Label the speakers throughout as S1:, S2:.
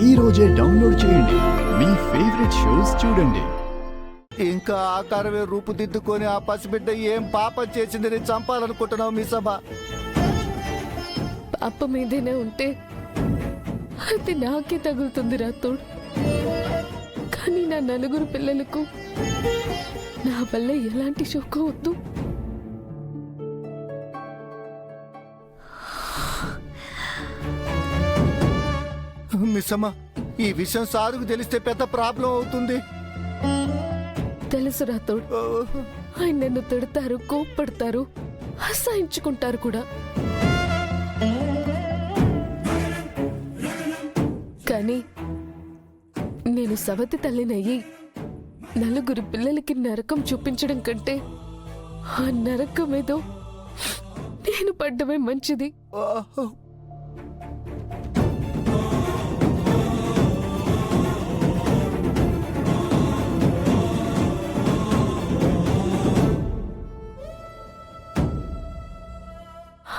S1: ఈ రోజే డౌన్లోడ్ చేయండి. మీ ఫేవరెట్ షోస్ చూడండి.
S2: ఇంకా ఆకారమే రూపుదిద్దుకొని ఆ పసిబిడ్డ ఏం పాపం చేసిందని చంపాలనుకుంటున్నావు మీ సభ?
S3: పాపం ఏదైనా ఉంటే అది నాకే తగులుతుంది రాతోడు. కానీ నా నలుగురు పిల్లలకు నా వల్ల ఎలాంటి శోకం వద్దు.
S2: మిస్సమ్మ, ఈ విషయం సారుకు తెలిస్తే పెద్ద ప్రాబ్లం అవుతుంది.
S3: తెలుసు రాతోడు, ఆయన నన్ను తిడతారు, కోప్పడతారు, అసహించుకుంటారు కూడా. కానీ నేను సవతి తల్లినయ్యి నలుగురు పిల్లలకి నరకం చూపించడం కంటే ఆ నరకం ఏదో నేను పడ్డమే మంచిది.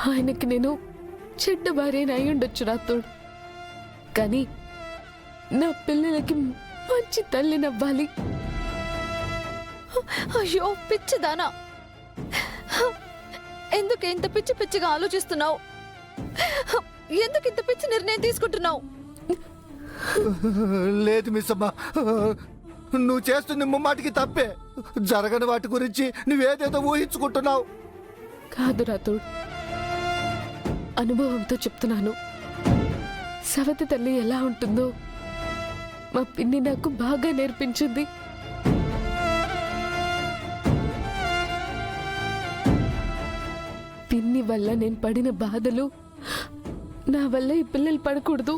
S3: ఆయనకి నేను చెడ్డ భార్యని అయి ఉండొచ్చు రాతోడు, కానీ నా పిల్లలకి మంచి తల్లినవ్వాలి.
S4: అయ్యో పిచ్చిదానా, ఎందుకు ఇంత పిచ్చి పిచ్చిగా ఆలోచిస్తున్నావు? ఎందుకు ఇంత పిచ్చి నిర్ణయం తీసుకుంటున్నావు?
S2: లేదు మిస్సమ్మ, నువ్వు చేస్తుంది ముమ్మాటికి తప్పే. జరగని వాటి గురించి నువ్వేదేదో ఊహించుకుంటున్నావు.
S3: కాదు రాతోడు, అనుభవంతో చెప్తున్నాను. సవతి తల్లి ఎలా ఉంటుందో మా పిన్ని నాకు బాగా నేర్పించింది. పిన్ని వల్ల నేను పడిన బాధలు నా వల్ల ఈ పిల్లలు పడకూడదు.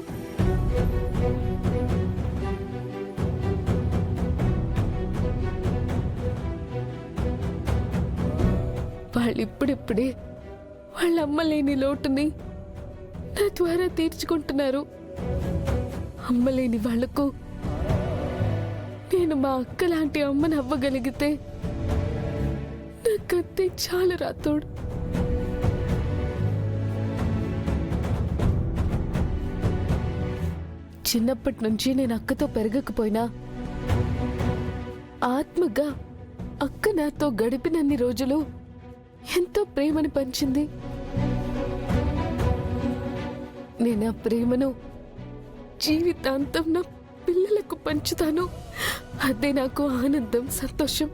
S3: వాళ్ళు ఇప్పుడిప్పుడే వాళ్ళ అమ్మ లేని లోటుని నా ద్వారా తీర్చుకుంటున్నారు. అమ్మలేని వాళ్లకు నేను మా అక్క లాంటి అమ్మని అవ్వగలిగితే నాకంతే చాలు రాతోడు. చిన్నప్పటి నుంచి నేను అక్కతో పెరగకపోయినా ఆత్మగా అక్క నాతో గడిపినన్ని రోజులు ఎంతో ప్రేమని పంచింది. నేను ఆ ప్రేమను జీవితాంతం నా పిల్లలకు పంచుతాను. అదే నాకు ఆనందం, సంతోషం.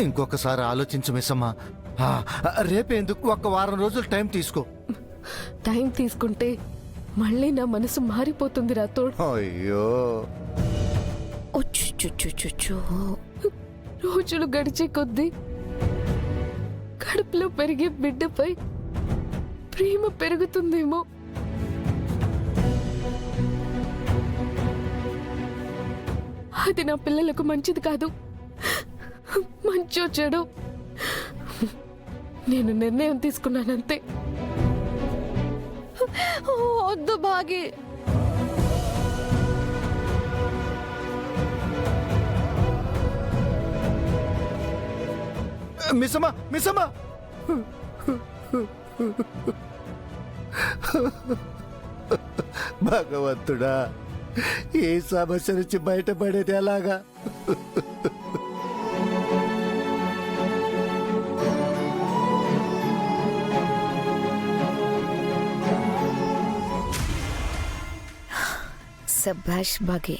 S2: ఇంకొకసారి ఆలోచించు మిస్సమ్మ. రేపేందుకు, ఒక్క వారం రోజులు టైం తీసుకో.
S3: టైం తీసుకుంటే మళ్ళీ నా మనసు మారిపోతుంది రాతోడు.
S2: అయ్యో,
S3: రోజులు గడిచే కొద్దీ కడుపులో పెరిగే బిడ్డపై ప్రేమ పెరుగుతుందేమో. అది నా పిల్లలకు మంచిది కాదు. మంచో చెడు నేను నిర్ణయం తీసుకున్నానంతే.
S4: వద్దు భాగి,
S2: మిస్సమ్మ, మిస్సమ్మ, భగవంతుడా, ఈ సమస్య నుంచి బయటపడేది ఎలాగా?
S5: సభాష్ బాగే,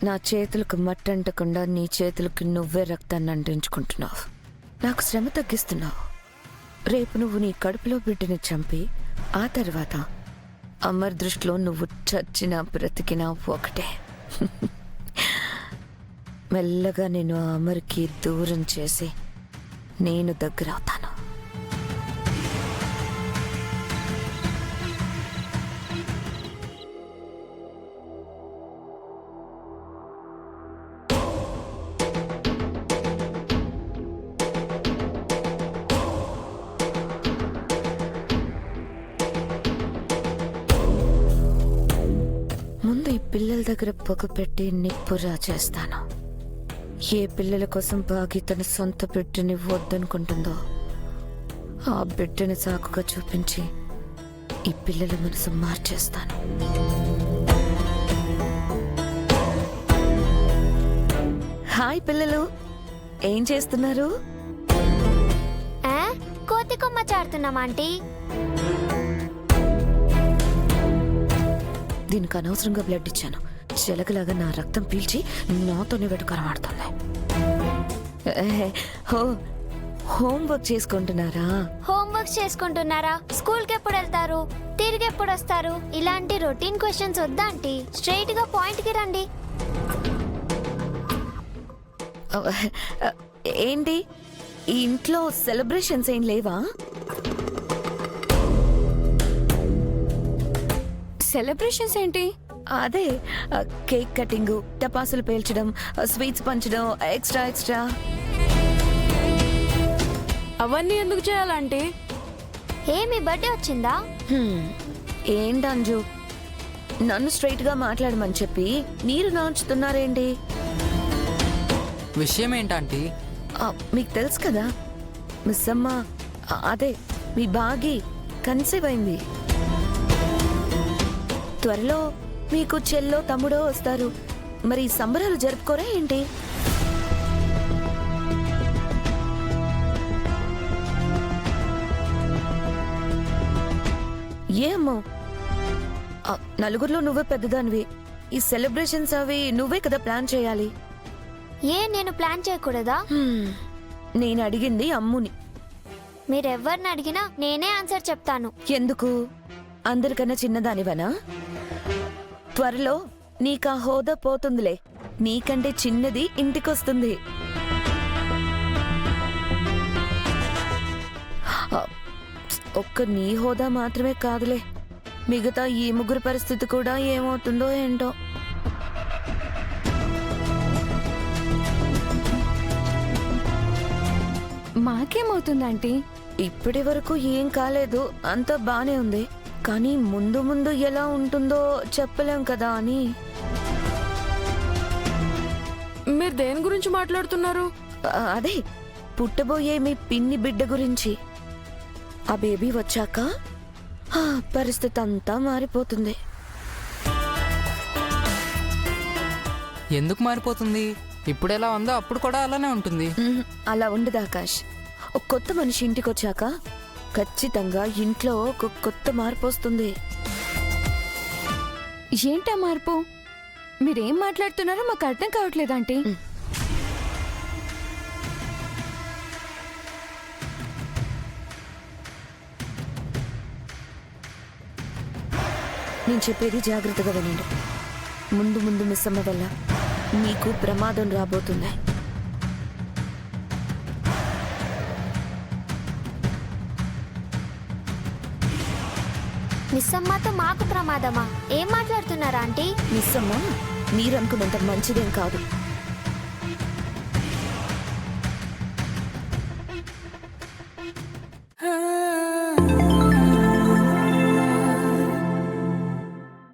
S5: నా చేతులకు మట్టంటకుండా నీ చేతులకు నువ్వే రక్తాన్ని అంటించుకుంటున్నావు. నాకు శ్రమ తగ్గిస్తున్నావు. రేపు నువ్వు నీ కడుపులో బిడ్డని చంపి ఆ తర్వాత అమర్ దృష్టిలో నువ్వు చచ్చినా బ్రతికినా ఒకటే. మెల్లగా నేను అమర్కి దూరం చేసి నేను దగ్గర అవుతాను. ముందు ఈ పిల్లల దగ్గర పొగ పెట్టి నిప్పురా చేస్తాను. ఏ పిల్లల కోసం బాగి తన సొంత బిడ్డని వద్దనుకుంటుందో ఆ బిడ్డని సాకుగా చూపించి ఈ పిల్లల మనసు మార్చేస్తాను. హాయ్ పిల్లలు, ఏం చేస్తున్నారు?
S6: కోతి కొమ్మ చాడుతున్నాం ఆంటీ.
S5: దీనికి అనవసరంగా బ్లడ్ ఇచ్చాను. చెలకలాగా నా రక్తం పీల్చి నాతోనే వెటకారం ఆడుతుంది. హో, హోంవర్క్ చేసుకుంటున్నారా?
S6: హోంవర్క్ చేసుకుంటున్నారా? స్కూల్ కి ఎప్పుడు వెళ్తారు? తిరిగి ఎప్పుడు వస్తారు? ఇలాంటి రొటీన్ క్వశ్చన్స్ వద్దా ఆంటీ? స్ట్రైట్ గా పాయింట్ కి రండి.
S5: ఏంటి ఈ ఇంట్లో సెలబ్రేషన్స్ ఏం లేవా?
S3: సెలబ్రేషన్స్ ఏంటి?
S5: అదే కేక్ కటింగ్, టపాసులు పేల్చడం, స్వీట్స్ పంచడం, ఎక్స్ట్రా.
S3: అవన్నీ ఎందుకు చేయాలంటే?
S6: మీ బర్త్డే వచ్చిందా?
S5: ఏంటంజు, నన్ను స్ట్రైట్ గా మాట్లాడమని చెప్పి మీరు నాంచుతున్నారేంటి?
S7: విషయం ఏంటంటే
S5: మీకు తెలుసు కదా, మిస్ అమ్మ అదే మీ బాగి కన్సీవ్ అయింది. త్వరలో మీకు చెల్లో తమ్ముడో వస్తారు. మరి సంబరాలు జరుపుకోరా ఏంటి? ఏమో, నలుగురిలో నువ్వే పెద్దదానివి. ఈ సెలబ్రేషన్స్ అవి నువ్వే కదా ప్లాన్ చేయాలి.
S6: నేను ప్లాన్ చేయకూడదా?
S5: నేను అడిగింది అమ్ముని.
S6: మీరెవ్వరిని అడిగినా నేనే ఆన్సర్ చెప్తాను.
S5: ఎందుకు? అందరికన్నా చిన్నదానివనా? త్వరలో నీకా హోదా పోతుందిలే. నీకంటే చిన్నది ఇంటికొస్తుంది. ఒక్క నీ హోదా మాత్రమే కాదులే, మిగతా ఈ ముగ్గురు పరిస్థితి కూడా ఏమవుతుందో ఏంటో.
S3: మాకేమవుతుందంటీ?
S5: ఇప్పటి వరకు ఏం కాలేదు, అంతా బానే ఉంది. కానీ ముందు ముందు ఎలా ఉంటుందో చెప్పలేం కదా అని.
S3: మీరు దేని గురించి మాట్లాడుతున్నారు?
S5: అదే పుట్టబోయే మీ పిన్ని బిడ్డ గురించి. ఆ బేబీ వచ్చాక ఆ పరిస్థితి అంతా మారిపోతుంది.
S7: ఎందుకు మారిపోతుంది? ఇప్పుడు ఎలా ఉందో అప్పుడు కూడా అలానే ఉంటుంది.
S5: అలా ఉండదు ఆకాష్. ఒక కొత్త మనిషి ఇంటికి వచ్చాక ఖచ్చితంగా ఇంట్లో ఒక కొత్త మార్పు వస్తుంది.
S3: ఏంటా మార్పు? మీరేం మాట్లాడుతున్నారో మాకు అర్థం కావట్లేదు ఆంటీ.
S5: నేను చెప్పేది జాగ్రత్తగా వినండి. ముందు ముందు మిస్ అమ్మ వల్ల మీకు ప్రమాదం రాబోతుంది.
S6: మిస్ అమ్మతో మాకు ప్రమాదమా? ఏం మాట్లాడుతున్నారా ఆంటీ?
S5: మిస్ అమ్మ మీరనుకున్నంత మంచిదేం కాదు.